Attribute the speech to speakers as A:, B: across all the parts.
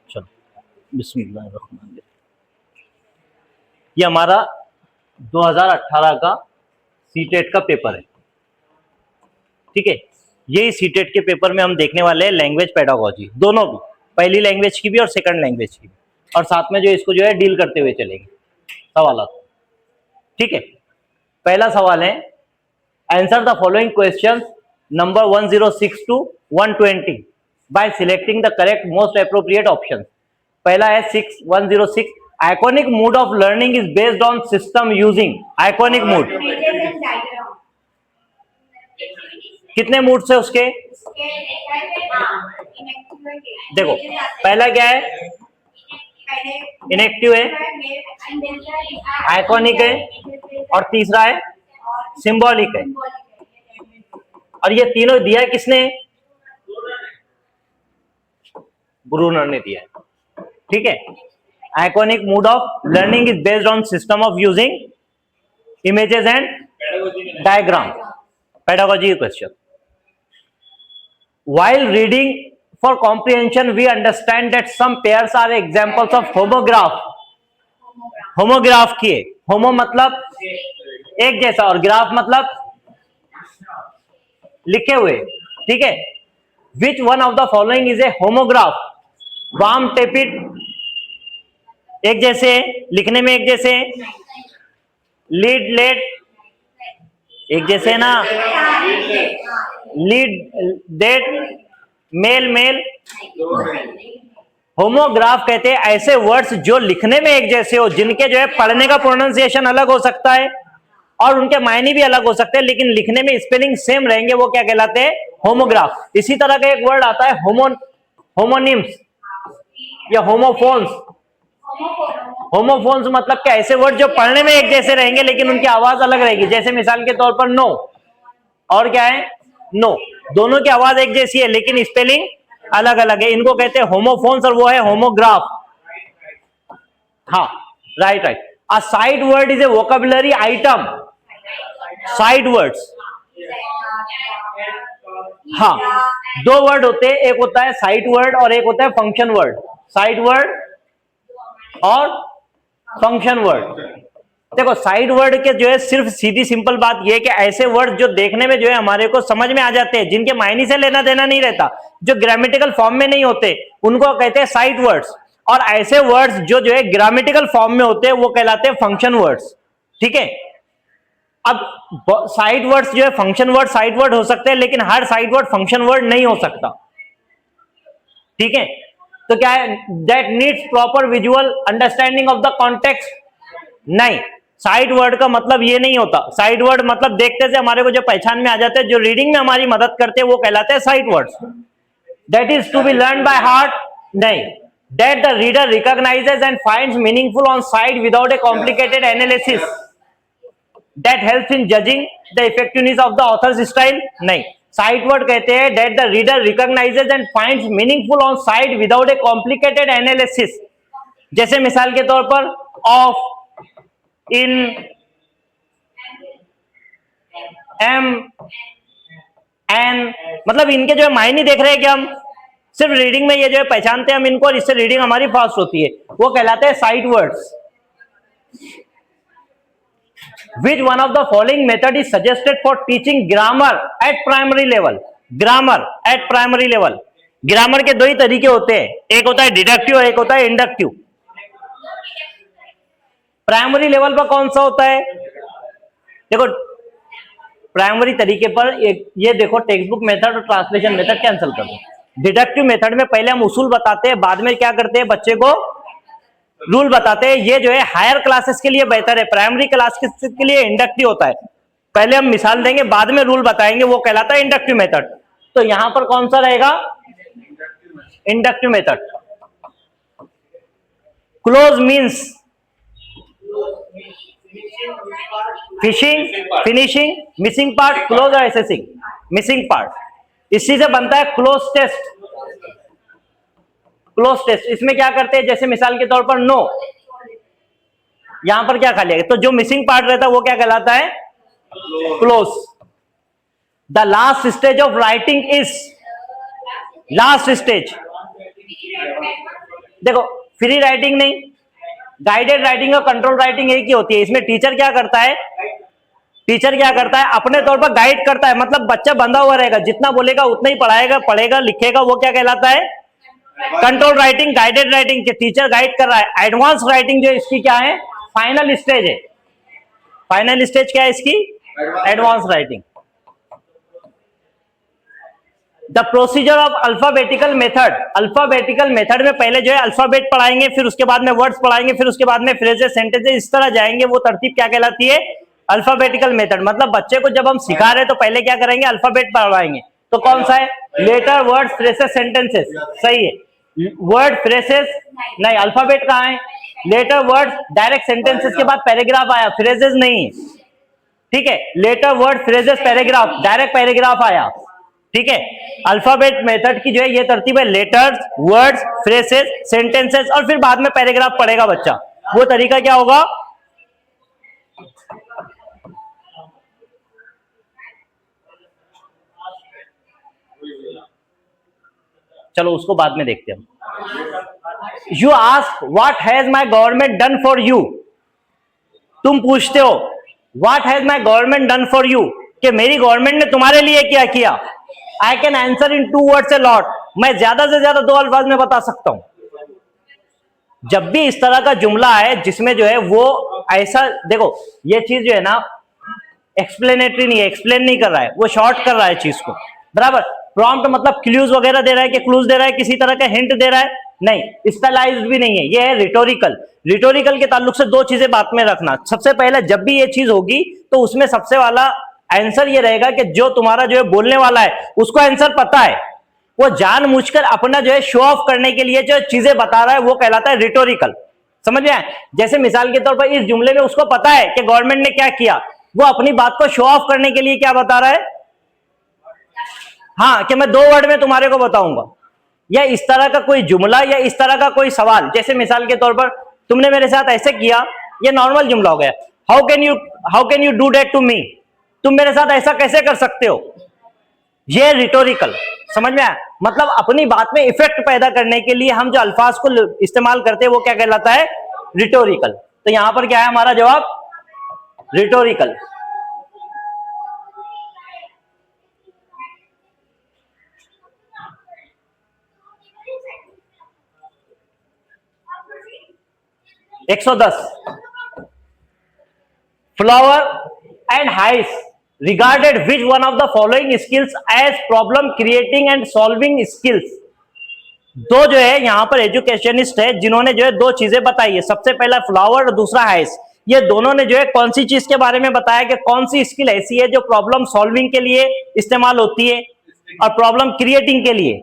A: चलो बिस्मिल्लाहिर्रहमानिर्रहीम। ये हमारा 2018 का सीटेट का पेपर है, ठीक है। ये सीटेट के पेपर में हम देखने वाले हैं लैंग्वेज पेडागोजी, दोनों भी, पहली लैंग्वेज की भी और सेकंड लैंग्वेज की भी, और साथ में जो इसको जो है डील करते हुए चलेंगे सवालात, ठीक है। पहला सवाल है, answer the following question number 106 to 120 bye selecting the correct most appropriate option. पहला है 106, iconic mood off learning is based on system using iconic mood. कितने मूड से उसके, देखो पहला क्या है, इनएक्टिव है, आइकॉनिक है, और तीसरा है सिंबॉलिक है। और ये तीनों दिया है किसने, ब्रूनर ने दिया है, ठीक है। Iconic mood off learning is based on system of using images and diagram, pedagogy question. While reading for comprehension, we understand that some pairs are examples of homograph. homograph की है, होमो मतलब एक जैसा और ग्राफ मतलब लिखे हुए, ठीक है। Which one of the following is a homograph? वाम टेपिड एक जैसे, लिखने में एक जैसे, लीड लेट एक जैसे ना, lead date mail mail. Homograph कहते हैं ऐसे वर्ड्स जो लिखने में एक जैसे हो, जिनके जो है पढ़ने का प्रोनाउंसिएशन अलग हो सकता है और उनके मायने भी अलग हो सकते हैं, लेकिन लिखने में स्पेलिंग सेम रहेंगे, वो क्या कहलाते हैं, होमोग्राफ। इसी तरह का एक वर्ड आता है होमोनिम्स या होमोफोन्स। होमोफोन्स मतलब क्या, ऐसे वर्ड जो पढ़ने में एक जैसे रहेंगे लेकिन उनकी आवाज अलग रहेगी। जैसे मिसाल के तौर पर नो और क्या है, नो, दोनों की आवाज एक जैसी है लेकिन स्पेलिंग अलग अलग है, इनको कहते हैं होमोफोन्स, और वो है होमोग्राफ। हाँ, right right. A side word is a vocabulary item, side words, हाँ, दो वर्ड होते हैं, एक होता है साइड वर्ड और एक होता है फंक्शन वर्ड। साइड वर्ड और फंक्शन वर्ड। देखो साइड वर्ड के जो है सिर्फ सीधी सिंपल बात यह है कि ऐसे वर्ड जो देखने में जो है हमारे को समझ में आ जाते हैं, जिनके मायने से लेना देना नहीं रहता, जो ग्रामेटिकल फॉर्म में नहीं होते, उनको कहते हैं साइड वर्ड्स। और ऐसे वर्ड्स जो है ग्रामेटिकल फॉर्म में होते हैं वो कहलाते हैं फंक्शन वर्ड्स, ठीक है। अब साइड वर्ड्स जो है फंक्शन वर्ड साइड वर्ड हो सकते हैं, लेकिन हर साइड वर्ड फंक्शन वर्ड नहीं हो सकता, ठीक है। तो क्या है, that needs proper visual understanding of the context. नहीं, साइड वर्ड का मतलब ये नहीं होता। साइड वर्ड मतलब देखते से हमारे को जो पहचान में आ जाते हैं, जो रीडिंग में हमारी मदद करते हैं, वो कहलाते हैं sight words. That is to be learn by heart, नहीं, that the reader recognizes and finds meaningful on sight without a complicated analysis, that helps in judging the effectiveness of the author's style. नहीं, sight word कहते हैं that the reader recognizes and finds meaningful on sight without a complicated analysis. जैसे मिसाल के तौर पर of, in, M, N, मतलब इनके जो है मायने देख रहे हैं कि हम सिर्फ रीडिंग में ये जो है पहचानते हैं हम इनको, और इससे रीडिंग हमारी फास्ट होती है, वो कहलाते हैं sight words. Which one of the following method is suggested for teaching grammar at primary level? Grammar at primary level. Grammar के दो ही तरीके होते हैं, एक होता है डिडक्टिव और एक होता है इंडक्टिव। प्राइमरी लेवल पर कौन सा होता है, देखो प्राइमरी तरीके पर ये देखो टेक्स्ट बुक मेथड और ट्रांसलेशन मेथड कैंसिल कर दो। डिडक्टिव मेथड में पहले हम उसूल बताते हैं, बाद में क्या करते हैं, बच्चे को रूल बताते हैं। ये जो है हायर क्लासेस के लिए बेहतर है, प्राइमरी क्लासेस के लिए इंडक्टिव होता है। पहले हम मिसाल देंगे, बाद में रूल बताएंगे, वो कहलाता है इंडक्टिव मेथड। तो यहां पर कौन सा रहेगा, inductive method. Close means fishing, finishing, missing part, close और एसेसिंग, मिसिंग पार्ट। इसी से बनता है क्लोज टेस्ट। क्लोज टेस्ट इसमें क्या करते हैं, जैसे मिसाल के तौर पर नो, यहां पर क्या खाली है, तो जो मिसिंग पार्ट रहता है वो क्या कहलाता है, close. The last stage of writing is, last stage देखो फ्री राइटिंग नहीं, गाइडेड राइटिंग और कंट्रोल राइटिंग एक ही होती है। इसमें टीचर क्या करता है, अपने तौर पर गाइड करता है, मतलब बच्चा बंधा हुआ रहेगा, जितना बोलेगा उतना ही पढ़ाएगा, पढ़ेगा, लिखेगा, वो क्या कहलाता है, कंट्रोल राइटिंग। गाइडेड राइटिंग के टीचर गाइड कर रहा है। एडवांस राइटिंग जो इसकी क्या है, फाइनल स्टेज है। फाइनल स्टेज क्या है इसकी, advance writing. The procedure of alphabetical method, alphabetical method में पहले जो है अल्फाबेट पढ़ाएंगे, फिर उसके बाद में वर्ड्स पढ़ाएंगे, फिर उसके बाद में फ्रेजेस, सेंटेंसेस, इस तरह जाएंगे। वो तरतीब क्या कहलाती है, अल्फाबेटिकल मेथड। मतलब बच्चे को जब हम सिखा रहे हैं तो पहले क्या करेंगे, अल्फाबेट पढ़वाएंगे। तो कौन सा है, लेटर, वर्ड, फ्रेजेस, सेंटेंसेस, सही है। वर्ड, फ्रेजेस नहीं, अल्फाबेट कहाँ है, लेटर, वर्ड, डायरेक्ट सेंटेंसेस के बाद पैराग्राफ आया, फ्रेजेस नहीं, ठीक है। Letter, word, phrases, paragraph, direct paragraph आया, ठीक है। अल्फाबेट मेथड की जो है ये तरतीब है, लेटर्स, वर्ड्स, फ्रेजेस, सेंटेंसेस और फिर बाद में पैराग्राफ पढ़ेगा बच्चा। वो तरीका क्या होगा, चलो उसको बाद में देखते हैं। You ask what has my government done for you, तुम पूछते हो what has my government done for you, कि मेरी गवर्नमेंट ने तुम्हारे लिए क्या किया। I can answer in 2 words a lot, मैं ज्यादा से ज्यादा 2 अल्फाज में बता सकता हूं। जब भी इस तरह का जुमला है जिसमें जो है वो ऐसा, देखो ये चीज जो है ना एक्सप्लेनेटरी नहीं है, एक्सप्लेन नहीं कर रहा है, वो शॉर्ट कर रहा है चीज को, बराबर। प्रॉम्प्ट मतलब क्लूज वगैरह दे रहा है, कि क्लूज दे रहा है, किसी तरह का हिंट दे रहा है, नहीं। स्पेलाइज्ड भी नहीं है, ये है रिटोरिकल। रिटोरिकल के ताल्लुक से 2 चीजें बात में रखना। सबसे पहले जब भी ये चीज होगी तो उसमें सबसे वाला आंसर ये रहेगा कि जो तुम्हारा जो है बोलने वाला है उसको आंसर पता है, वो जानबूझकर अपना जो है शो ऑफ करने के लिए जो चीजें बता रहा है वो कहलाता है रिटोरिकल। समझ में आए, जैसे मिसाल के तौर पर इस जुमले में उसको पता है कि गवर्नमेंट ने क्या किया, वो अपनी बात को शो ऑफ करने के लिए क्या बता रहा है, हाँ, कि मैं 2 वर्ड में तुम्हारे को बताऊंगा। या इस तरह का कोई जुमला या इस तरह का कोई सवाल, जैसे मिसाल के तौर पर तुमने मेरे साथ ऐसे किया, ये नॉर्मल जुमला हो गया। How can you do that to me, तुम मेरे साथ ऐसा कैसे कर सकते हो, ये रिटोरिकल। समझ में आया, मतलब अपनी बात में इफेक्ट पैदा करने के लिए हम जो अल्फाज को इस्तेमाल करते हैं वो क्या कहलाता है, रिटोरिकल। तो यहां पर क्या है हमारा जवाब, रिटोरिकल। एक 110 फ्लावर एंड हाइस regarded which one of the following skills as problem creating and solving skills। 2 जो है यहां पर एजुकेशनिस्ट है जिन्होंने जो है 2 चीजें बताई है, सबसे पहला फ्लावर और दूसरा हाइस। ये दोनों ने जो है कौन सी चीज के बारे में बताया कि कौन सी स्किल ऐसी है जो प्रॉब्लम सॉल्विंग के लिए इस्तेमाल होती है और प्रॉब्लम क्रिएटिंग के लिए।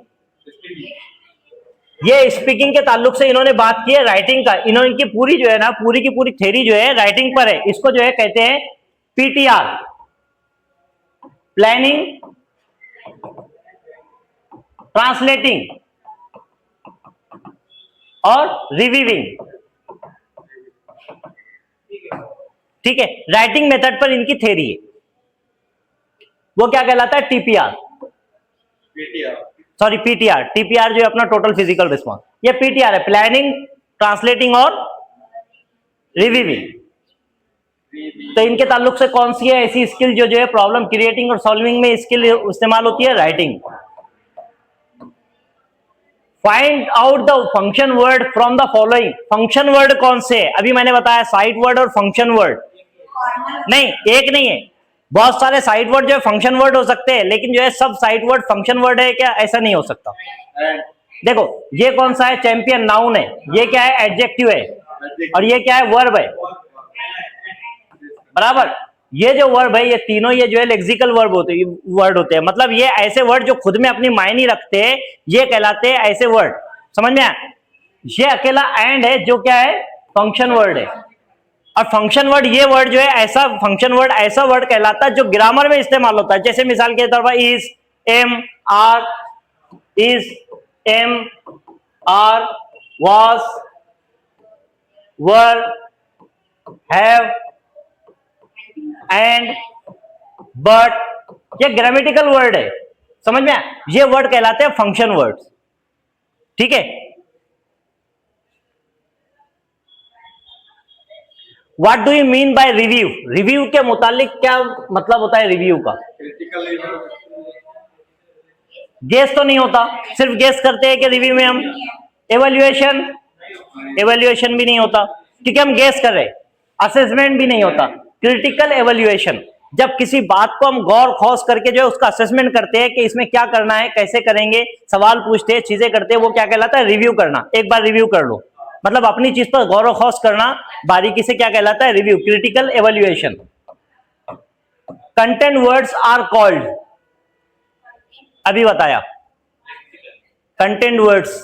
A: ये स्पीकिंग के ताल्लुक से इन्होंने बात की है राइटिंग का। इनकी पूरी जो है ना, पूरी की पूरी थ्योरी जो है राइटिंग पर है। इसको जो है कहते हैं पीटीआर, प्लानिंग, ट्रांसलेटिंग और रिवीविंग, ठीक है। राइटिंग मेथड पर इनकी थ्योरी है, वो क्या कहलाता है, टीपीआर, सॉरी पीटीआर। टीपीआर जो है अपना टोटल फिजिकल रिस्पॉन्स, ये पीटीआर है, प्लानिंग, ट्रांसलेटिंग और रिवीविंग। तो इनके ताल्लुक से कौन सी है ऐसी स्किल जो है प्रॉब्लम क्रिएटिंग और सॉल्विंग में स्किल इस्तेमाल होती है, writing. Find out the function word from the following. Function word कौन से है, अभी मैंने बताया साइट वर्ड और फंक्शन वर्ड। नहीं, एक नहीं है, बहुत सारे साइट वर्ड जो है फंक्शन वर्ड हो सकते हैं, लेकिन जो है सब साइट वर्ड फंक्शन वर्ड है क्या, ऐसा नहीं हो सकता। देखो ये कौन सा है, चैंपियन नाउन है, ये क्या है, एडजेक्टिव है, और ये क्या है, वर्ब है, बराबर। ये जो वर्ब है ये तीनों ये जो है लेक्सिकल वर्ब होते हैं, वर्ड होते हैं, मतलब ये ऐसे वर्ड जो खुद में अपनी मायने रखते हैं, ये कहलाते हैं ऐसे वर्ड। समझ में आया, ये अकेला एंड है जो क्या है, फंक्शन वर्ड है। और फंक्शन वर्ड ये वर्ड जो है ऐसा, फंक्शन वर्ड ऐसा वर्ड कहलाता है जो ग्रामर में इस्तेमाल होता है। जैसे मिसाल के तौर पर is, am, are, is, am, are, was, were, have, and, but, ये ग्रामेटिकल वर्ड है। समझ में, ये वर्ड कहलाते हैं फंक्शन वर्ड्स, ठीक है। What do you mean by review? Review के मुतालिक क्या मतलब होता है रिव्यू का? गेस तो नहीं होता, सिर्फ गेस करते हैं कि रिव्यू में हम एवेल्युएशन, एवेल्युएशन भी नहीं होता क्योंकि हम गेस कर रहे, असेसमेंट भी नहीं होता। क्रिटिकल एवेल्युएशन, जब किसी बात को हम गौर खोज करके जो है उसका असेसमेंट करते हैं कि इसमें क्या करना है, कैसे करेंगे, सवाल पूछते हैं, चीजें करते हैं, वो क्या कहलाता है? रिव्यू करना। एक बार रिव्यू कर लो, मतलब अपनी चीज पर गौर खोज करना बारीकी से, क्या कहलाता है? Review, critical evaluation. Content words are called, अभी बताया, content words,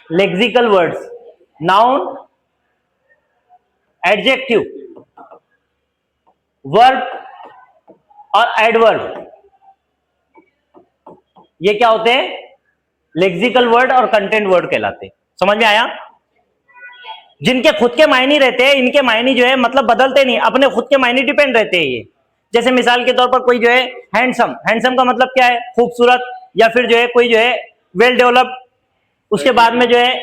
A: lexical words, noun, adjective, verb और एडवर्ब, ये क्या होते हैं? लेक्सिकल वर्ड और कंटेंट वर्ड कहलाते हैं। समझ में आया? जिनके खुद के मायने रहते हैं, इनके मायने जो है मतलब बदलते नहीं, अपने खुद के मायने डिपेंड रहते हैं ये। जैसे मिसाल के तौर पर कोई जो है हैंडसम, हैंडसम का मतलब क्या है? खूबसूरत, या फिर जो है कोई जो है वेल डेवलप्ड, उसके बाद में जो है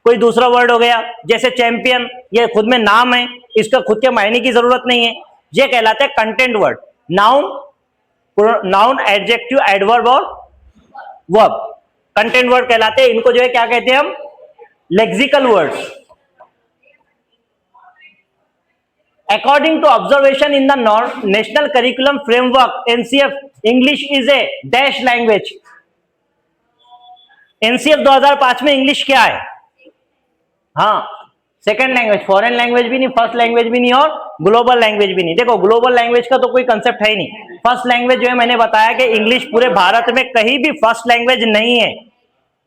A: कोई दूसरा वर्ड हो गया जैसे चैंपियन, ये खुद में नाम है, इसका खुद के मायने की जरूरत नहीं है, ये कहलाते हैं content word. Noun, noun, adjective, adverb और वर्ब कंटेंट वर्ड कहलाते हैं। इनको जो है क्या कहते हैं हम? Lexical words. According to observation in the national curriculum framework NCF, English is a dash language. NCF 2005 में इंग्लिश क्या है? हाँ, सेकंड लैंग्वेज, फॉरेन लैंग्वेज भी नहीं, फर्स्ट लैंग्वेज भी नहीं और ग्लोबल लैंग्वेज भी नहीं। देखो ग्लोबल लैंग्वेज का तो कोई कंसेप्ट है ही नहीं। फर्स्ट लैंग्वेज जो है, मैंने बताया कि इंग्लिश पूरे भारत में कहीं भी फर्स्ट लैंग्वेज नहीं है।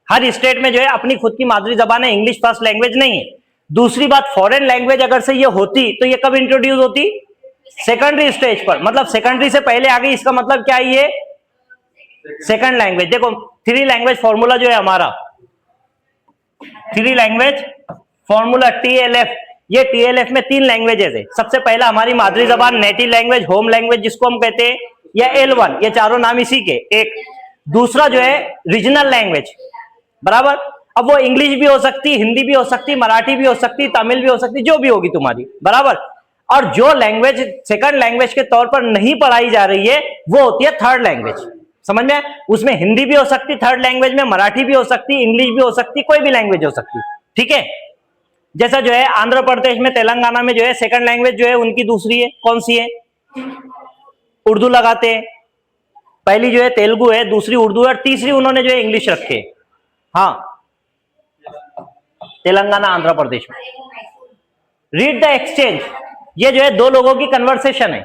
A: हर स्टेट में जो है अपनी खुद की मादरी जबान है, इंग्लिश फर्स्ट लैंग्वेज नहीं है। दूसरी बात, फॉरेन लैंग्वेज अगर से ये होती तो ये कब इंट्रोड्यूस होती? सेकेंडरी स्टेज पर, मतलब सेकेंडरी से पहले आ गई, इसका मतलब क्या है? ये सेकंड लैंग्वेज। देखो थ्री लैंग्वेज फॉर्मूला जो है हमारा, थ्री लैंग्वेज फॉर्मूला TLF, ये TLF में तीन लैंग्वेजेस है। सबसे पहला हमारी मादरी जबान, नेटिव लैंग्वेज, होम लैंग्वेज जिसको हम कहते हैं, या L1, ये चारों नाम इसी के। एक दूसरा जो है रीजनल लैंग्वेज, बराबर। अब वो इंग्लिश भी हो सकती, हिंदी भी हो सकती, मराठी भी हो सकती, तमिल भी हो सकती, जो भी होगी तुम्हारी, बराबर। और जो लैंग्वेज सेकंड लैंग्वेज के तौर पर नहीं पढ़ाई जा रही है वो होती है थर्ड लैंग्वेज। समझ में? उसमें हिंदी भी हो सकती थर्ड लैंग्वेज में, मराठी भी हो सकती, इंग्लिश भी हो सकती, कोई भी लैंग्वेज हो सकती, ठीक है। जैसा जो है आंध्र प्रदेश में, तेलंगाना में जो है सेकंड लैंग्वेज जो है उनकी दूसरी है, कौन सी है? उर्दू लगाते हैं। पहली जो है तेलुगु है, दूसरी उर्दू है और तीसरी उन्होंने जो है इंग्लिश रखे। हाँ, तेलंगाना आंध्र प्रदेश में। रीड द एक्सचेंज, ये जो है दो लोगों की कन्वर्सेशन है।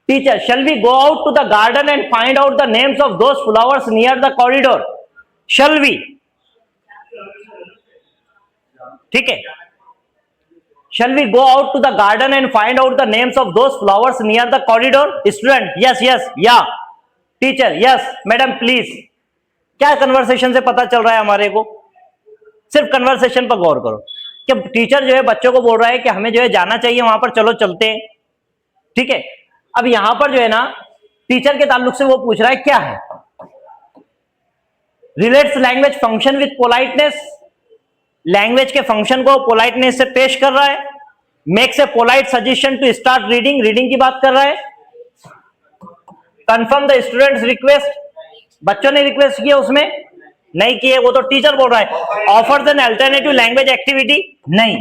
A: Teacher, shall we go out to the garden and find out the names of those flowers near the corridor? Shall we, ठीक है। Shall we go out to the garden and find out the names of those flowers near the corridor? Student, yes, yes, yeah. Teacher, yes, madam, please. क्या conversation से पता चल रहा है हमारे को? सिर्फ कन्वर्सेशन पर गौर करो कि टीचर जो है बच्चों को बोल रहा है कि हमें जो है जाना चाहिए वहां पर, चलो चलते हैं, ठीक है। अब यहां पर जो है ना टीचर के ताल्लुक से वो पूछ रहा है क्या है? Relates language function with politeness, language के फंक्शन को पोलाइटनेस से पेश कर रहा है। Makes a polite suggestion to start reading, reading की बात कर रहा है। कंफर्म द स्टूडेंट्स रिक्वेस्ट, बच्चों ने रिक्वेस्ट किया, उसमें नहीं किए, वो तो टीचर बोल रहा है। Offers an alternative language activity, नहीं।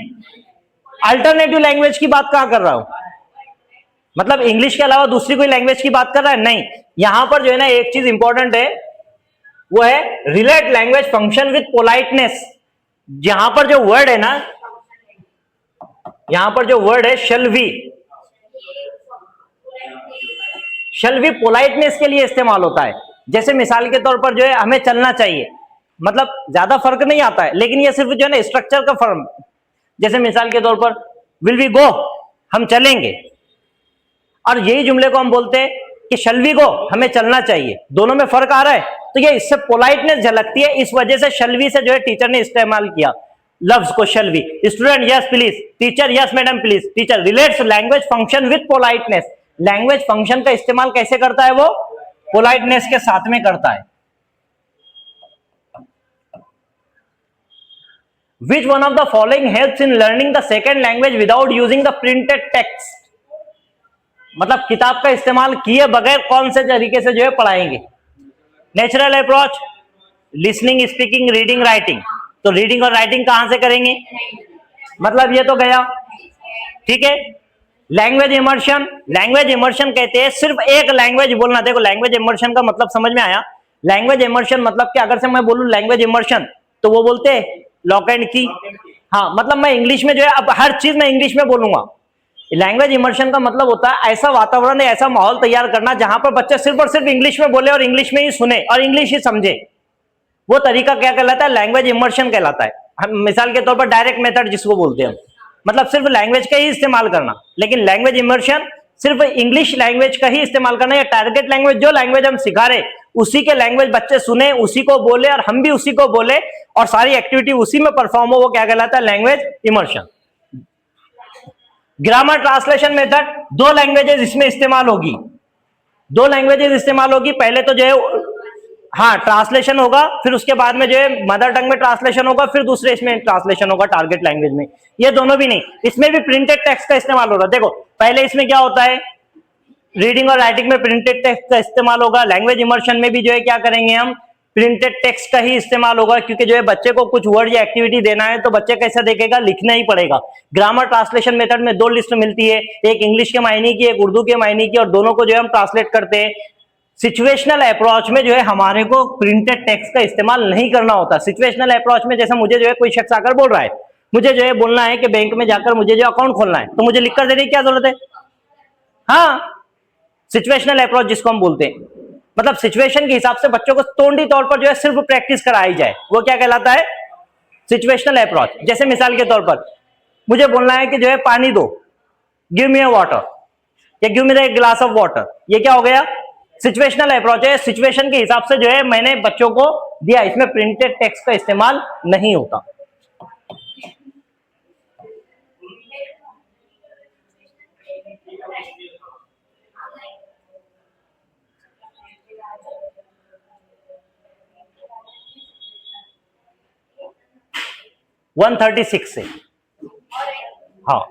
A: अल्टरनेटिव लैंग्वेज की बात कहां कर रहा हूं? मतलब इंग्लिश के अलावा दूसरी कोई लैंग्वेज की बात कर रहा है? नहीं। यहां पर जो है ना एक चीज इंपॉर्टेंट है, वो है relate language function with politeness. यहां पर जो वर्ड है ना, यहां पर जो वर्ड है shall we, shall we politeness के लिए इस्तेमाल होता है। जैसे मिसाल के तौर पर जो है हमें चलना चाहिए, मतलब ज्यादा फर्क नहीं आता है, लेकिन ये सिर्फ जो है ना स्ट्रक्चर का फर्क। जैसे मिसाल के तौर पर विल वी गो, हम चलेंगे, और यही जुमले को हम बोलते हैं कि शैल वी गो, हमें चलना चाहिए। दोनों में फर्क आ रहा है, तो ये इससे पोलाइटनेस झलकती है, इस वजह से शैल वी से जो है टीचर ने इस्तेमाल किया लफ्ज को, shall we. Student, yes please. Teacher, yes madam please. Teacher, relates language function with politeness, language function का इस्तेमाल कैसे करता है? वो पोलाइटनेस के साथ में करता है। विच one of the following helps in learning the second language without using the printed text, मतलब किताब का इस्तेमाल किए बगैर कौन से तरीके से जो है पढ़ाएंगे। Natural approach, listening, speaking, reading, writing. तो रीडिंग और राइटिंग कहां से करेंगे, मतलब ये तो गया, ठीक है। लैंग्वेज इमर्शन, लैंग्वेज इमर्शन कहते हैं सिर्फ एक लैंग्वेज बोलना। देखो लैंग्वेज इमर्शन का मतलब समझ में आया। लैंग्वेज इमर्शन मतलब कि अगर से मैं बोलूं लैंग्वेज इमर्शन तो वो बोलते हैं लॉक एंड की। हाँ, मतलब मैं इंग्लिश में जो है अब हर चीज मैं इंग्लिश में बोलूंगा। लैंग्वेज इमर्शन का मतलब होता है ऐसा वातावरण, ऐसा माहौल तैयार करना जहां पर बच्चे सिर्फ और सिर्फ इंग्लिश में बोले और इंग्लिश में ही सुने और इंग्लिश ही समझे। वो तरीका क्या कहलाता है, लैंग्वेज इमर्शन कहलाता है। हम मिसाल के तौर पर डायरेक्ट मेथड जिसको बोलते हैं, मतलब सिर्फ लैंग्वेज का ही इस्तेमाल करना। लेकिन लैंग्वेज इमर्शन सिर्फ इंग्लिश लैंग्वेज का ही इस्तेमाल करना, या टारगेट लैंग्वेज जो लैंग्वेज हम सिखा रहे उसी के लैंग्वेज बच्चे सुने, उसी को बोले और हम भी उसी को बोले और सारी एक्टिविटी उसी में परफॉर्म हो, वो क्या कहलाता है, language immersion. Grammar translation method, दो लैंग्वेजेस इसमें इस्तेमाल होगी, दो लैंग्वेजेस इस्तेमाल होगी। पहले तो जो है हाँ ट्रांसलेशन होगा, फिर उसके बाद में जो है मदर टंग में ट्रांसलेशन होगा, फिर दूसरे इसमें ट्रांसलेशन होगा टारगेट लैंग्वेज में। ये दोनों भी नहीं, इसमें भी प्रिंटेड टेक्स्ट का इस्तेमाल हो रहा है। देखो पहले इसमें क्या होता है, रीडिंग और राइटिंग में प्रिंटेड टेक्स्ट का इस्तेमाल होगा। लैंग्वेज इमर्शन में भी जो है क्या करेंगे हम, प्रिंटेड टेक्स्ट का ही इस्तेमाल होगा, क्योंकि जो है बच्चे को कुछ वर्ड या एक्टिविटी देना है तो बच्चे कैसा देखेगा, लिखना ही पड़ेगा। ग्रामर ट्रांसलेशन मेथड में दो लिस्ट मिलती है, एक इंग्लिश के मायने की, एक उर्दू के मायने की, और दोनों को जो है हम ट्रांसलेट करते हैं। सिचुएशनल अप्रोच में जो है हमारे को प्रिंटेड टेक्स्ट का इस्तेमाल नहीं करना होता। सिचुएशनल अप्रोच में जैसे मुझे जो है कोई शख्स आकर बोल रहा है, मुझे जो है बोलना है कि बैंक में जाकर मुझे जो अकाउंट खोलना है, तो मुझे लिखकर देने की क्या जरूरत है। हाँ, सिचुएशनल अप्रोच जिसको हम बोलते हैं, मतलब सिचुएशन के हिसाब से बच्चों को तोंडी तौर पर जो है सिर्फ प्रैक्टिस कराई जाए, वो क्या कहलाता है, सिचुएशनल अप्रोच। जैसे मिसाल के तौर पर मुझे बोलना है कि जो है पानी दो, गिव मी अ वाटर, या give me the glass of water, ये क्या हो गया, सिचुएशनल अप्रोच है। सिचुएशन के हिसाब से जो है मैंने बच्चों को दिया, इसमें प्रिंटेड टेक्स्ट का इस्तेमाल नहीं होता। वन 136 से, हाँ,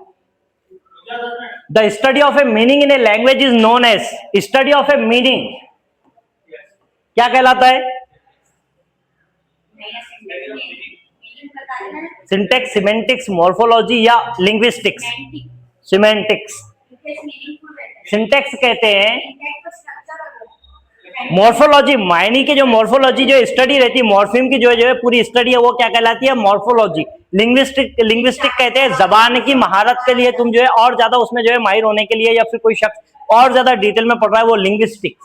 A: the study of a meaning in a language is known as, study of a meaning क्या कहलाता है, सिंटेक्स, सिमेंटिक्स, मॉर्फोलॉजी या लिंग्विस्टिक्स। सिमेंटिक्स, सिंटेक्स कहते हैं मॉर्फोलॉजी, मायने की जो मॉर्फोलॉजी जो स्टडी रहती है, मॉर्फिम की जो है पूरी स्टडी है, वो क्या कहलाती है, मॉर्फोलॉजी। लिंग्विस्टिक, लिंग्विस्टिक कहते हैं जबान की महारत के लिए तुम जो है और ज्यादा उसमें जो है माहिर होने के लिए, या फिर कोई शख्स और ज्यादा डिटेल में पढ़ रहा है, वो लिंग्विस्टिक।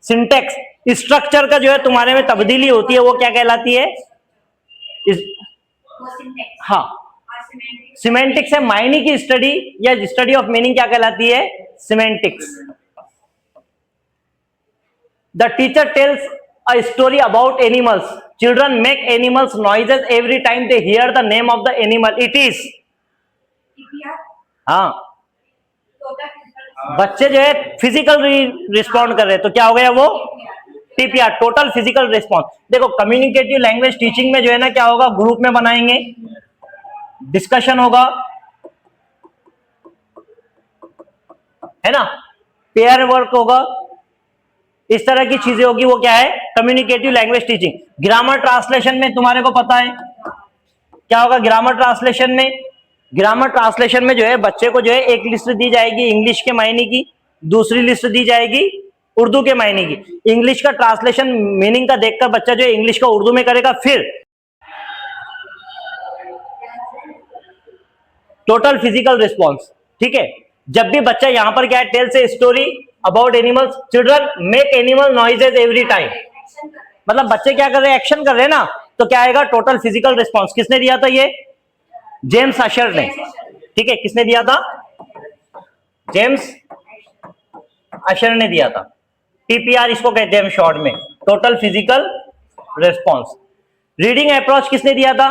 A: सिंटेक्स, स्ट्रक्चर का जो है तुम्हारे में तब्दीली होती है, वो क्या कहलाती है, हाँ, सिमेंटिक्स है, मायने की स्टडी या स्टडी ऑफ मीनिंग क्या कहलाती है, semantics. The teacher tells a story about animals. Children make animals noises every time they hear the name of the animal. It is, हाँ, बच्चे जो है फिजिकल रिस्पॉन्ड कर रहे हैं, तो क्या हो गया वो, टीपीआर, टोटल फिजिकल रिस्पॉन्स। देखो कम्युनिकेटिव लैंग्वेज टीचिंग में जो है ना क्या होगा, ग्रुप में बनाएंगे, डिस्कशन होगा, है ना, पेयर वर्क होगा, इस तरह की चीजें होगी, वो क्या है, communicative language teaching. Grammar translation में तुम्हारे को पता है क्या होगा, ग्रामर ट्रांसलेशन में, ग्रामर ट्रांसलेशन में जो है बच्चे को जो है एक लिस्ट दी जाएगी इंग्लिश के मायने की, दूसरी लिस्ट दी जाएगी उर्दू के मायने की। इंग्लिश का ट्रांसलेशन मीनिंग का देखकर बच्चा जो है इंग्लिश का उर्दू में करेगा, फिर टोटल फिजिकल रिस्पॉन्स, ठीक है। जब भी बच्चा यहां पर क्या है, tales a story about animals, children make animal noises every time, मतलब बच्चे क्या कर रहे हैं, एक्शन कर रहे हैं ना, तो क्या आएगा, टोटल फिजिकल रिस्पॉन्स। किसने दिया था ये, जेम्स अशर ने, ठीक है, किसने दिया था, जेम्स अशर ने दिया था। टीपीआर इसको कहते हैं हम शॉर्ट में, total physical response. Reading approach किसने दिया था,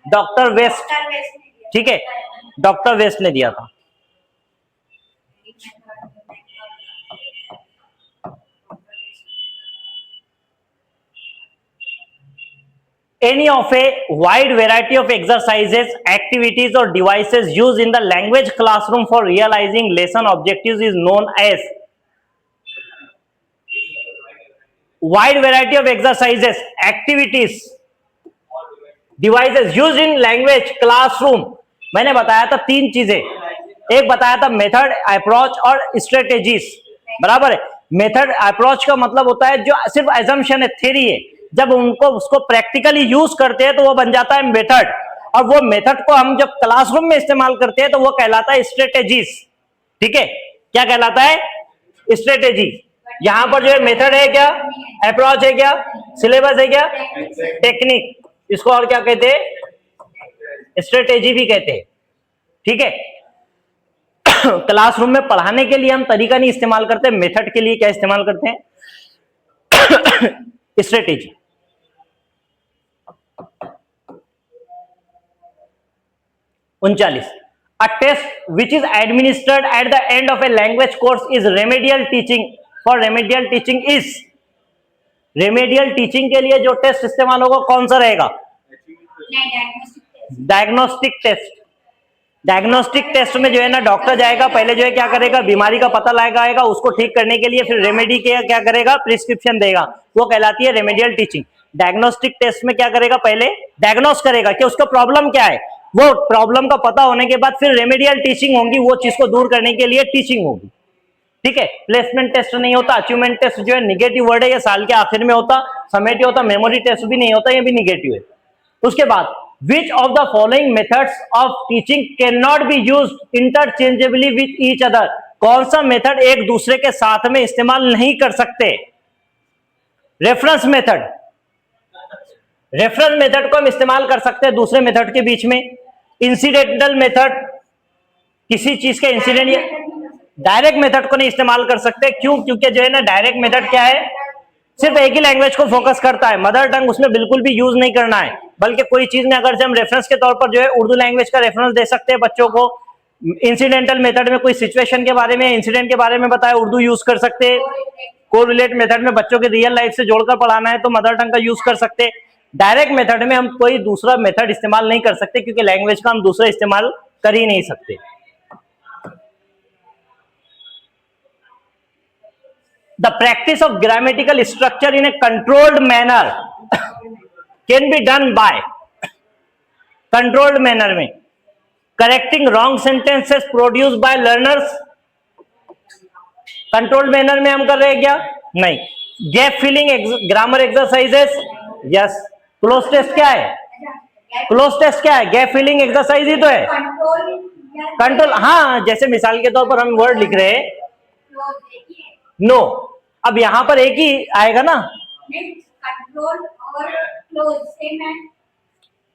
A: डॉक्टर वेस्ट, ठीक है, डॉक्टर वेस्ट ने दिया था। any of a wide variety of exercises, activities or devices used in the language classroom for realizing lesson objectives is known as wide variety of exercises, activities, devices used in language classroom। मैंने बताया था तीन चीजें, एक बताया था method, approach और strategies, बराबर है। मेथड अप्रोच का मतलब होता है जो सिर्फ एजम्पशन है, थ्योरी है, जब उनको उसको प्रैक्टिकली यूज करते हैं तो वो बन जाता है मेथड, और वो मेथड को हम जब क्लासरूम में इस्तेमाल करते हैं तो वो कहलाता है स्ट्रेटेजीज। ठीक है, क्या कहलाता है? स्ट्रेटेजी। यहां पर जो है मेथड है क्या, अप्रोच है क्या, सिलेबस है क्या, टेक्निक, इसको और क्या कहते हैं? स्ट्रेटेजी भी कहते हैं। ठीक है, क्लासरूम में पढ़ाने के लिए हम तरीका नहीं इस्तेमाल करते, मेथड के लिए क्या इस्तेमाल करते हैं? स्ट्रेटेजी। उनचालीस, a test which is administered at the end of a language course is remedial teaching। for remedial teaching is, remedial teaching के लिए जो टेस्ट इस्तेमाल होगा कौन सा रहेगा? Diagnostic test. डायग्नोस्टिक टेस्ट में जो है ना डॉक्टर जाएगा, पहले जो है क्या करेगा, बीमारी का पता लगाएगा, उसको ठीक करने के लिए फिर रेमेडी क्या करेगा, प्रिस्क्रिप्शन देगा, वो कहलाती है रेमेडियल टीचिंग। डायग्नोस्टिक टेस्ट में क्या करेगा, पहले डायग्नोस करेगा कि उसका प्रॉब्लम क्या है, वो प्रॉब्लम का पता होने के बाद फिर रेमेडियल टीचिंग होगी, वो चीज को दूर करने के लिए टीचिंग होगी। ठीक है, प्लेसमेंट टेस्ट नहीं होता, अचीवमेंट टेस्ट जो है निगेटिव वर्ड है, ये साल के आखिर में होता, समेटिव होता, मेमोरी टेस्ट भी नहीं होता, ये भी निगेटिव है। उसके बाद which of the following methods of teaching cannot be used interchangeably with each other? कौन सा मेथड एक दूसरे के साथ में इस्तेमाल नहीं कर सकते? Reference method. रेफरेंस मेथड को हम इस्तेमाल कर सकते हैं दूसरे मेथड के बीच में। इंसिडेंटल मेथड, किसी चीज के इंसिडेंट, या डायरेक्ट मेथड को नहीं इस्तेमाल कर सकते। क्यों? क्योंकि जो है ना डायरेक्ट मेथड क्या है, सिर्फ एक ही लैंग्वेज को फोकस करता है, मदर टंग उसमें बिल्कुल भी यूज नहीं करना है। बल्कि कोई चीज में अगर हम रेफरेंस के तौर पर जो है उर्दू लैंग्वेज का रेफरेंस दे सकते हैं बच्चों को। इंसिडेंटल मेथड में कोई सिचुएशन के बारे में, इंसिडेंट के बारे में बताया, उर्दू यूज कर सकते हैं। कोरिलेट मेथड में बच्चों के रियल लाइफ से जोड़कर पढ़ाना है तो मदर टंग का यूज कर सकते हैं। डायरेक्ट मेथड में हम कोई दूसरा मेथड इस्तेमाल नहीं कर सकते, क्योंकि लैंग्वेज का हम दूसरा इस्तेमाल कर ही नहीं सकते। The practice of grammatical structure in a controlled manner can be done by, controlled manner में correcting wrong sentences produced by learners। Controlled manner में हम कर रहे हैं क्या? नहीं। Gap filling grammar exercises, yes. Cloze test क्या है? क्लोज टेस्ट क्या है? गैप फिलिंग एक्सरसाइज ही तो है। कंट्रोल, हाँ, जैसे मिसाल के तौर पर हम वर्ड लिख रहे हैं नो, अब यहां पर एक ही आएगा ना, कंट्रोल और क्लोज सेम है।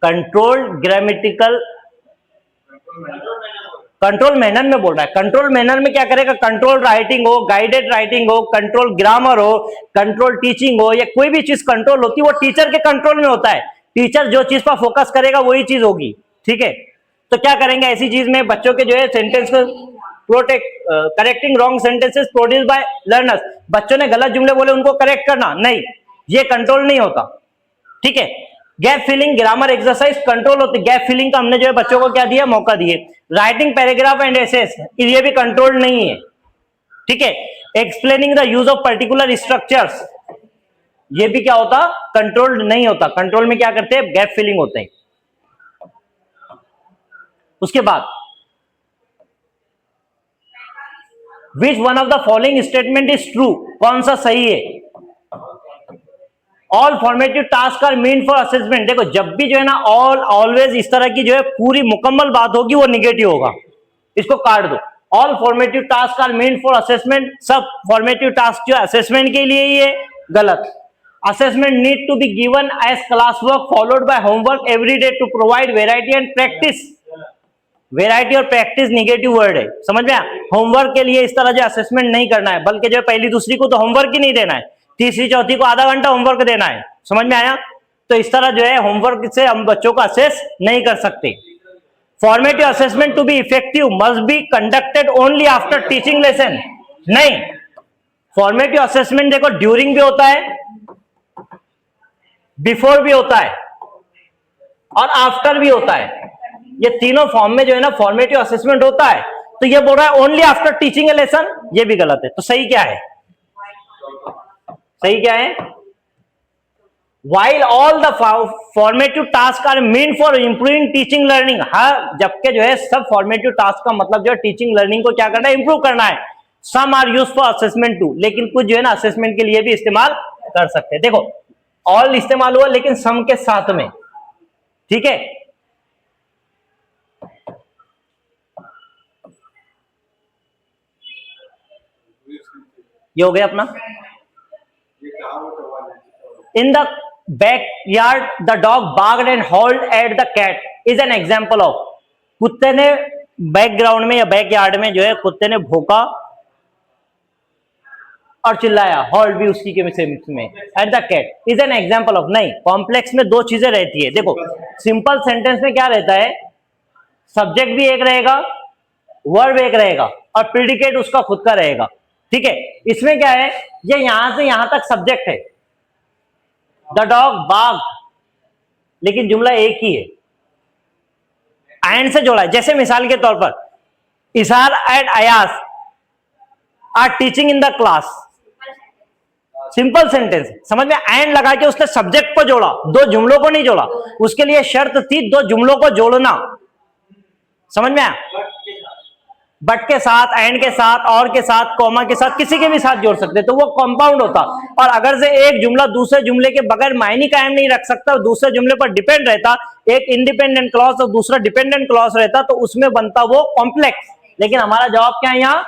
A: कंट्रोल्ड ग्रामेटिकल, कंट्रोल मैनर में बोल रहा है। कंट्रोल मैनर में क्या करेगा? कंट्रोल राइटिंग हो, गाइडेड राइटिंग हो, कंट्रोल ग्रामर हो, कंट्रोल टीचिंग हो, या कोई भी चीज कंट्रोल होती है वो टीचर के कंट्रोल में होता है। टीचर जो चीज पर फोकस करेगा वही चीज होगी। ठीक है, तो क्या करेंगे ऐसी चीज में? बच्चों के जो है सेंटेंस को correcting wrong sentences produce by learners, बच्चों ने गलत जुमले बोले उनको करेक्ट करना, नहीं, ये कंट्रोल नहीं होता। ठीक है, gap filling grammar exercise control होती है। गैप फिलिंग का हमने जो है बच्चों को क्या दिया? मौका दिए। राइटिंग पैराग्राफ एंड एसेस, ये भी कंट्रोल नहीं है। ठीक है, explaining the use of particular structures, ये भी क्या होता? कंट्रोल्ड नहीं होता। कंट्रोल में क्या करते हैं? गैप फिलिंग होते हैं। उसके बाद which one of the following statement is true, कौन सा सही है? All formative task are mean for assessment. देखो, जब भी जो है ना ऑल, ऑलवेज, इस तरह की जो है पूरी मुकम्मल बात होगी वो निगेटिव होगा, इसको काट दो। All formative task are mean for assessment, सब फॉर्मेटिव टास्क जो असेसमेंट के लिए ही है, गलत। Assessment need to be given as class work followed by homework every day to provide variety and practice. Variety और प्रैक्टिस निगेटिव वर्ड है, समझ में आया? होमवर्क के लिए इस तरह जो असेसमेंट नहीं करना है, बल्कि जो पहली दूसरी को तो होमवर्क ही नहीं देना है, तीसरी चौथी को आधा घंटा होमवर्क देना है। समझ में आया? तो इस तरह जो है होमवर्क से हम बच्चों को असेस नहीं कर सकते। Formative assessment to be effective must be conducted only after teaching lesson. नहीं, फॉर्मेटिव असेसमेंट देखो ड्यूरिंग भी होता है, बिफोर भी होता है, और आफ्टर भी होता है। ये तीनों फॉर्म में जो है ना फॉर्मेटिव असेसमेंट होता है। तो ये बोल रहा है ओनली आफ्टर टीचिंग ए लेसन, ये भी गलत है। तो सही क्या है? सही क्या है? While all the formative tasks are meant for improving teaching learning, हाँ, जबकि जो है सब फॉर्मेटिव टास्क का मतलब जो है टीचिंग लर्निंग को क्या करना है? इंप्रूव करना है। Some are use for assessment too, लेकिन कुछ जो है ना असेसमेंट के लिए भी इस्तेमाल कर सकते हैं। देखो ऑल इस्तेमाल हुआ लेकिन सम के साथ में, ठीक है। ये हो गया अपना। In the backyard the dog barked and howled at the cat is an example of, कुत्ते ने बैकग्राउंड में या बैकयार्ड में जो है कुत्ते ने भौंका और चिल्लाया, हॉल्ड भी उसी के में, at the cat is an example of. नहीं, कॉम्प्लेक्स में दो चीजें रहती है। देखो सिंपल सेंटेंस में क्या रहता है? सब्जेक्ट भी एक रहेगा, वर्ब एक रहेगा और प्रेडिकेट उसका खुद का रहेगा, ठीक है। इसमें क्या है? ये यहां से यहां तक सब्जेक्ट है, द डॉग बार्क्ड, लेकिन जुमला एक ही है, एंड से जोड़ा है। जैसे मिसाल के तौर पर Isar and Ayas are teaching in the class, simple sentence, समझ में? एंड लगा के उसने सब्जेक्ट को जोड़ा, दो जुमलों को नहीं जोड़ा। उसके लिए शर्त थी दो जुमलों को जोड़ना, समझ में आया? बट के साथ, एंड के साथ, और के साथ, कॉमा के साथ, किसी के भी साथ जोड़ सकते, तो वो कंपाउंड होता। और अगर से एक जुमला दूसरे जुमले के बगैर मायने कायम नहीं रख सकता और दूसरे जुमले पर डिपेंड रहता, एक इंडिपेंडेंट क्लॉज और दूसरा डिपेंडेंट क्लॉज रहता, तो उसमें बनता वो कॉम्प्लेक्स। लेकिन हमारा जवाब क्या है यहाँ?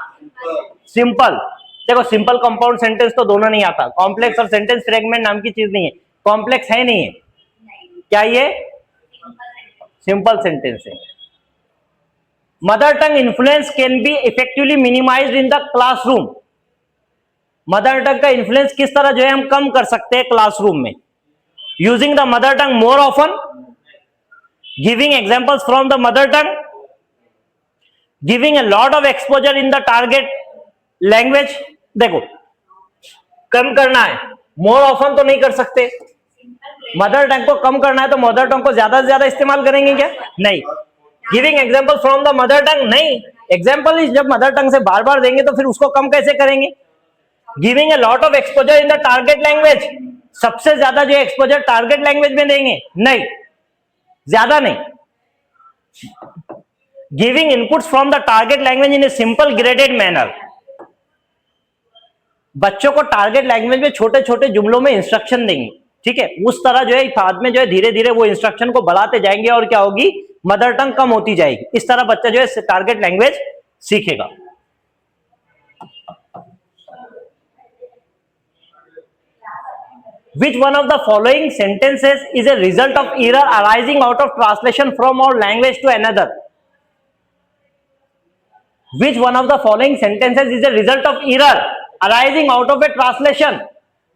A: सिंपल। देखो सिंपल कंपाउंड सेंटेंस तो दोनों नहीं आता, कॉम्प्लेक्स और सेंटेंस फ्रेगमेंट नाम की चीज नहीं है। कॉम्प्लेक्स है नहीं है, क्या ये सिंपल सेंटेंस है। Mother tongue influence can be effectively minimised in the classroom, mother tongue का इन्फ्लुएंस किस तरह जो है हम कम कर सकते हैं क्लासरूम में? Using the mother tongue more often, giving examples from the mother tongue, giving a lot of exposure in the target language. देखो कम करना है, मोर ऑफन तो नहीं कर सकते। मदर टंग को कम करना है तो मदर टंग को ज्यादा से ज्यादा इस्तेमाल करेंगे क्या? नहीं। Giving example from the mother tongue, नहीं। एग्जाम्पल जब मदर टंग से बार बार देंगे तो फिर उसको कम कैसे करेंगे? Giving a lot of exposure in the target language, सबसे ज्यादा जो एक्सपोजर टारगेट लैंग्वेज में देंगे, नहीं, ज्यादा नहीं। Giving inputs from the target language in a simple graded manner, बच्चों को टारगेट लैंग्वेज में छोटे छोटे जुमलों में इंस्ट्रक्शन देंगे, ठीक है। उस तरह जो है बाद में जो है धीरे धीरे वो इंस्ट्रक्शन को बढ़ाते जाएंगे और क्या होगी? मदर टंग कम होती जाएगी। इस तरह बच्चा जो है टारगेट लैंग्वेज सीखेगा। Which one of the following sentences is a result of error arising out of translation from our language to another? Which one of the following sentences is a result of error arising out of a translation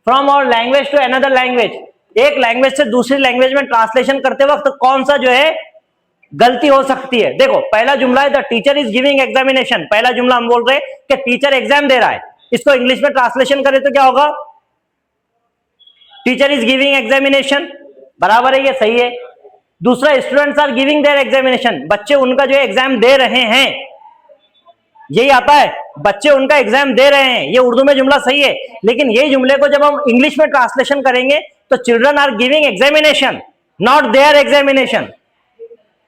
A: from our language to another language? एक language से दूसरी language में translation करते वक्त कौन सा जो है गलती हो सकती है? देखो पहला जुमला है the teacher is giving examination, पहला जुमला हम बोल रहे हैं कि टीचर एग्जाम दे रहा है, इसको इंग्लिश में ट्रांसलेशन करें तो क्या होगा? टीचर इज गिविंग एग्जामिनेशन, बराबर है, ये सही है। दूसरा students are giving their examination, बच्चे उनका जो एग्जाम दे रहे हैं, यही आता है, बच्चे उनका एग्जाम दे रहे हैं, ये उर्दू में जुमला सही है। लेकिन यही जुमले को जब हम इंग्लिश में ट्रांसलेशन करेंगे तो children are giving examination, not their examination.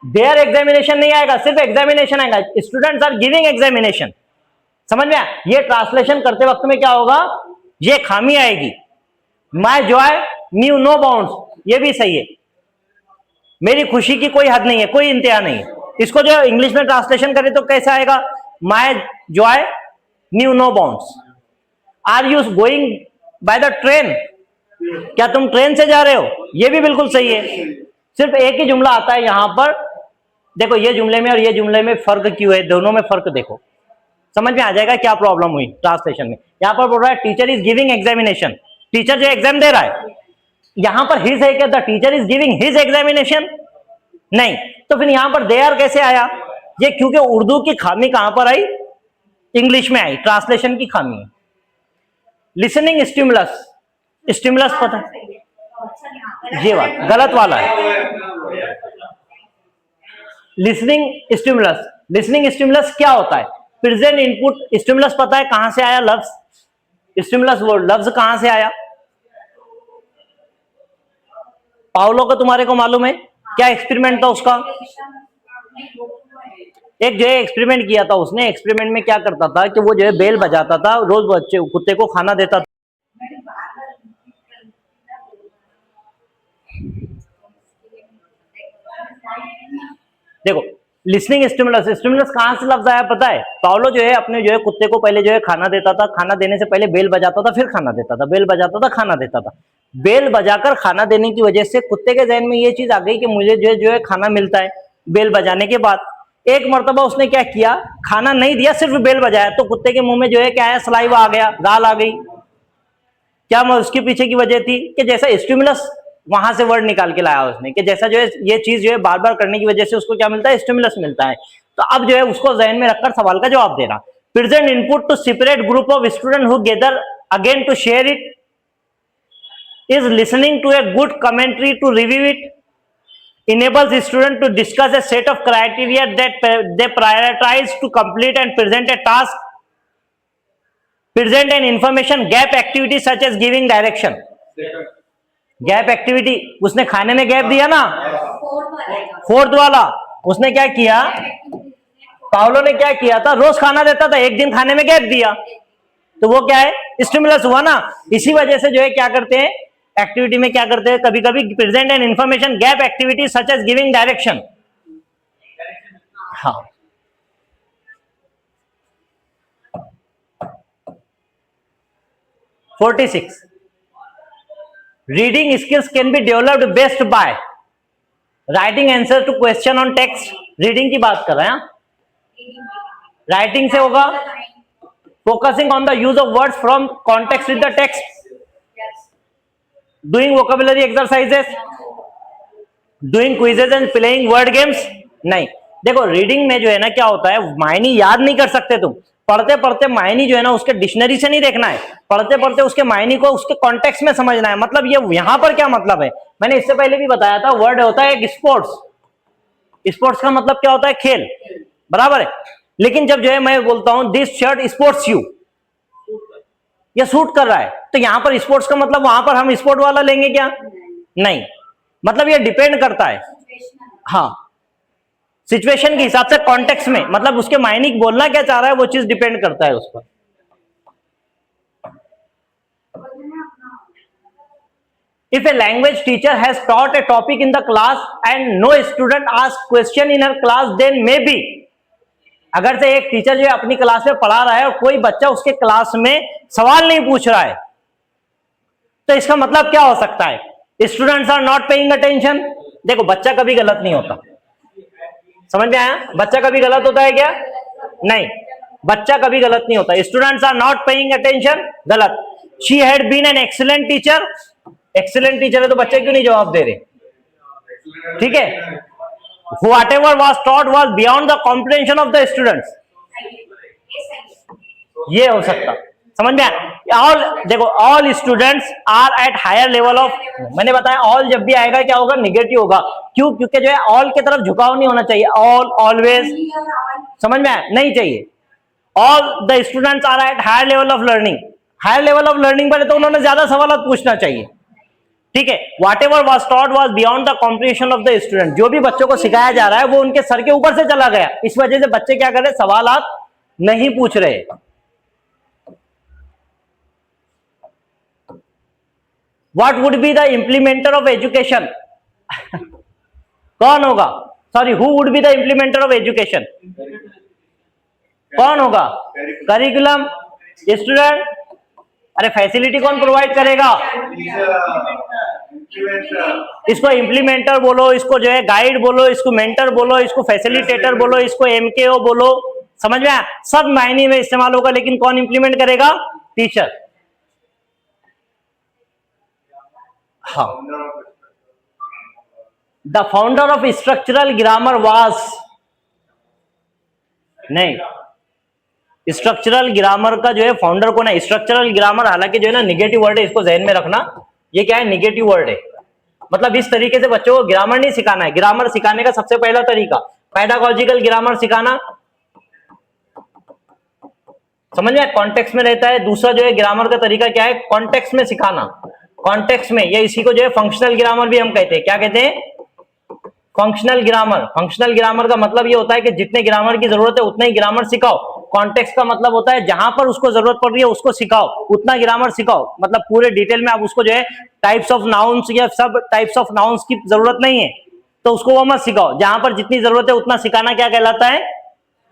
A: Their examination नहीं आएगा, सिर्फ एग्जामिनेशन आएगा। स्टूडेंट्स आर गिविंग एग्जामिनेशन, समझ में आया? ये ट्रांसलेशन करते वक्त में क्या होगा? ये खामी आएगी। My joy knew no bounds, ये भी सही है, मेरी खुशी की कोई हद नहीं है, कोई इंतहा नहीं है। इसको जो इंग्लिश में ट्रांसलेशन करें तो कैसा आएगा? My joy knew no bounds. Are you going by the train, क्या तुम ट्रेन से जा रहे हो? ये भी बिल्कुल सही है। सिर्फ एक ही जुमला आता है यहां पर। देखो ये जुमले में और ये जुमले में फर्क क्यों है? दोनों में फर्क देखो, समझ में आ जाएगा क्या प्रॉब्लम हुई ट्रांसलेशन में। यहां पर बोल रहा है teacher is giving examination, teacher जो एग्जाम दे रहा है, यहां पर हिज है क्या? The teacher is giving his examination, नहीं। तो फिर यहां पर दे आर कैसे आया? ये क्योंकि उर्दू की खामी कहां पर आई? इंग्लिश में आई, ट्रांसलेशन की खामी है। लिसनिंग स्टिमुलस, स्टिमुलस पता, ये बात गलत वाला है, लिसनिंग स्टिमुलस, लिसनिंग स्टिमुलस क्या होता है? प्रेजेंट इनपुट स्टिमुलस पता है कहां से आया लफ्ज? स्टिमुलस वर्ड लफ्ज कहां से आया? पाउलो को तुम्हारे को मालूम है क्या एक्सपेरिमेंट था उसका? एक जो है एक्सपेरिमेंट किया था उसने, एक्सपेरिमेंट में क्या करता था कि वो जो है बेल बजाता था, रोज बच्चे कुत्ते को खाना देता था। देखो लिसनिंग स्टिमुलस, स्टिमुलस कहां से लफ्ज आया पता है? पाउलो जो है अपने जो है कुत्ते को पहले जो है खाना देता था, खाना देने से पहले बेल बजाता था, फिर खाना देता था, बेल बजाता था, खाना देता था। बेल बजाकर खाना देने की वजह से कुत्ते के जहन में ये चीज आ गई कि मुझे जो है खाना मिलता है बेल बजाने के बाद। एक मर्तबा उसने क्या किया, खाना नहीं दिया, सिर्फ बेल बजाया, तो कुत्ते के मुंह में जो है क्या है, सलाइवा आ गया, गाल आ गई। क्या उसके पीछे की वजह थी कि जैसा स्टिमुलस वहां से वर्ड निकाल के लाया उसने कि जैसा जो है ये चीज जो है बार बार करने की वजह से उसको क्या मिलता है, स्टिमुलस मिलता है। तो अब जो है उसको जहन में रखकर सवाल का जवाब देना। Present input to separate group of student who gather again to share it, is listening to a good commentary to review it, enables student to discuss a set of criteria that they prioritize to complete and present a task, present an information gap activity such as giving direction। Gap activity उसने खाने में gap दिया ना, fourth वाला उसने क्या किया, Paulo ने क्या किया था, रोज खाना देता था, एक दिन खाने में गैप दिया, तो वो क्या है, स्टिमुलस हुआ ना। इसी वजह से जो है क्या करते हैं एक्टिविटी में, क्या करते हैं कभी कभी, present an information gap activity such as giving direction. हाँ 46 reading skills can be developed best by writing answer to question on text. Reading की बात कर रहे हैं, राइटिंग से होगा, focusing on the use of words from context with the text, doing vocabulary exercises, doing quizzes and playing word games. नहीं, देखो reading में जो है ना क्या होता है, मायनी याद नहीं कर सकते तुम, पढ़ते पढ़ते मायनी जो है ना उसके डिक्शनरी से नहीं देखना है, पढ़ते पढ़ते उसके मायनी को उसके कॉन्टेक्स्ट में समझना है। मतलब ये यहां पर क्या मतलब है, मैंने इससे पहले भी बताया था, वर्ड होता है एक स्पोर्ट्स, स्पोर्ट्स का मतलब क्या होता है, खेल, बराबर है। लेकिन जब जो है मैं बोलता हूं दिस शर्ट स्पोर्ट्स यू, ये सूट कर रहा है, तो यहां पर स्पोर्ट्स का मतलब वहां पर हम स्पोर्ट वाला लेंगे क्या? नहीं, मतलब ये डिपेंड करता है, हाँ सिचुएशन के हिसाब से, कॉन्टेक्स्ट में, मतलब उसके मायने बोलना क्या चाह रहा है वो चीज डिपेंड करता है उस पर। If a language teacher has taught a topic in the class and no student asks question in her class, then maybe, अगर से एक टीचर जो है अपनी क्लास में पढ़ा रहा है और कोई बच्चा उसके क्लास में सवाल नहीं पूछ रहा है, तो इसका मतलब क्या हो सकता है, students are not paying attention. देखो बच्चा कभी गलत नहीं होता, समझ में आया, बच्चा कभी गलत होता है क्या? नहीं, बच्चा कभी गलत नहीं होता। Students are not paying attention, गलत। She had been an excellent teacher, excellent teacher है तो बच्चे क्यों नहीं जवाब दे रहे, ठीक है। Whatever was taught was beyond the comprehension of the students, ये हो सकता, समझ में आया। ऑल देखो, all students are at higher level of, मैंने बताया ऑल जब भी आएगा क्या होगा, निगेटिव होगा। क्यों? क्योंकि जो है ऑल की तरफ झुकाव नहीं होना चाहिए, ऑल, ऑलवेज, समझ में आया, नहीं चाहिए। All the students are at higher level of learning, higher level of learning पर तो उन्होंने ज्यादा सवाल पूछना चाहिए, ठीक है। Whatever was taught was beyond the comprehension of the student, जो भी बच्चों को सिखाया जा रहा है वो उनके सर के ऊपर से चला गया, इस वजह से बच्चे क्या कर रहे, सवालात नहीं पूछ रहे। What would be the implementer of education, कौन होगा, sorry who would be the implementer of education, कौन होगा, करिकुलम, स्टूडेंट, अरे फैसिलिटी कौन प्रोवाइड करेगा, इसको इम्प्लीमेंटर बोलो, इसको जो है गाइड बोलो, इसको मेंटर बोलो, इसको फैसिलिटेटर बोलो, इसको एमकेओ बोलो, समझ में आया, सब मायने में इस्तेमाल होगा, लेकिन कौन इंप्लीमेंट करेगा, टीचर। हाँ, the founder of structural grammar was, नहीं, स्ट्रक्चरल ग्रामर का जो है फाउंडर कौन है, स्ट्रक्चरल ग्रामर, हालांकि जो है ना निगेटिव वर्ड है, इसको ध्यान में रखना, ये क्या है, निगेटिव वर्ड है। मतलब इस तरीके से बच्चों को ग्रामर नहीं सिखाना है, ग्रामर सिखाने का सबसे पहला तरीका, पेडागोजिकल ग्रामर सिखाना, समझ में, कॉन्टेक्स्ट में रहता है। दूसरा जो है ग्रामर का तरीका क्या है, कॉन्टेक्स्ट में सिखाना, कॉन्टेक्स्ट में, ये इसी को जो है फंक्शनल ग्रामर भी हम कहते हैं। क्या कहते हैं, फंक्शनल ग्रामर। फंक्शनल ग्रामर का मतलब ये होता है कि जितने ग्रामर की जरूरत है उतना ही ग्रामर सिखाओ। कॉन्टेक्स्ट का मतलब होता है जहां पर उसको जरूरत पड़ रही है उसको सिखाओ, उतना ग्रामर सिखाओ, मतलब पूरे डिटेल में आप उसको जो है टाइप्स ऑफ नाउन्स या सब टाइप्स ऑफ नाउन्स की जरूरत नहीं है तो उसको वो मत सिखाओ, जहां पर जितनी जरूरत है उतना सिखाना क्या कहलाता है,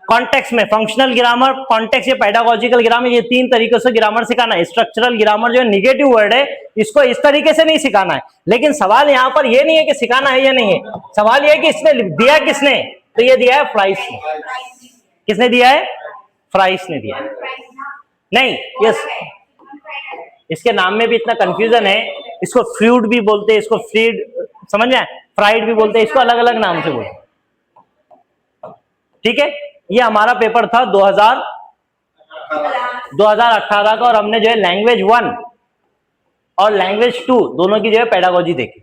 A: कॉन्टेक्स्ट में। फंक्शनल ग्रामर, कॉन्टेक्स्ट या पेडागोजिकल ग्रामर, ये तीन तरीकों से ग्रामर सिखाना है। स्ट्रक्चरल ग्रामर जो निगेटिव वर्ड है इसको इस तरीके से नहीं सिखाना है, लेकिन सवाल यहां पर ये नहीं है कि सिखाना है या नहीं है, सवाल ये है कि इसने दिया किसने, तो ये दिया है फ्राइस ने। किसने दिया है, फ्राइस ने दिया है। नहीं, यस, इसके नाम में भी इतना कंफ्यूजन है, इसको फ्रूट भी बोलते हैं, इसको फ्रीड, समझ में, फ्राइड भी बोलते हैं, इसको अलग अलग नाम से बोलते हैं। ठीक है, ये हमारा पेपर था 2018 का, और हमने जो है लैंग्वेज 1 और लैंग्वेज 2 दोनों की जो है पेडागोजी देखी।